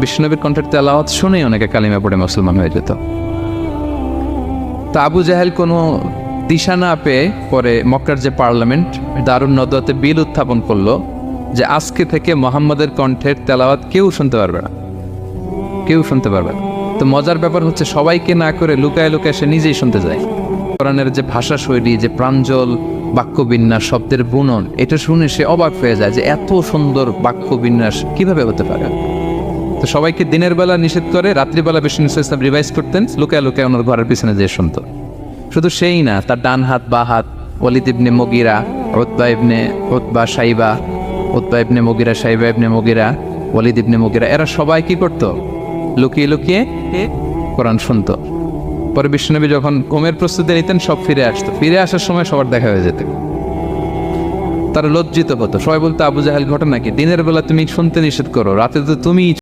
বিষ্ণুনবীর কণ্ঠের তেলাওয়াত শুনেই অনেকে কালিমা পড়ে মুসলমান হয়ে যেত। তা আবু জাহেল কোনো দিশা না পেয়ে পরে মক্কার যে পার্লামেন্ট দারুন নদওয়াতে বিল উত্থাপন করলো যে আজকে থেকে মুহাম্মাদের কণ্ঠের তেলাওয়াত কেউ শুনতে পারবে না, কেউ শুনতে পারবে না। তো মজার ব্যাপার হচ্ছে সবাইকে না করে লুকায় লুকায় সে নিজেই শুনতে যায়। কোরআনের যে ভাষা শৈলী, যে প্রাঞ্জল বাক্যবিন্যাস, শব্দের বুনন, এটা শুনে সে অবাক হয়ে যায় যে এত সুন্দর বাক্যবিন্যাস কিভাবে হতে পারে। তো সবাইকে দিনের বেলা নিষেধ করে, রাত্রিবেলা বিষ্ণু ইসলাম রিভাইজ করতেন, লুকায় লুকায় ওনার ঘরের পিছনে যেয়ে শুনত। শুধু সেই না, তার ডান হাত বা হাত ওয়ালিদ ইবনে মুগিরা, উতবা ইবনে মুগিরা, শাইবা ইবনে মুগিরা, ওয়ালিদ ইবনে মুগিরা, এরা সবাই কি করতো? লুকিয়ে লুকিয়ে কোরআন শুনতো। পরে বিষ্ণুনবী যখন ঘুমের প্রস্তুতি নিতেন সব ফিরে আসতো, ফিরে আসার সময় সবার দেখা হয়ে যেত। তারা লজ্জিত হতো, সবাই বলতো আবু জাহেল ঘটনা কি, দিনের বেলা তুমি শুনতে নিষেধ করো, রাতে তো তুমি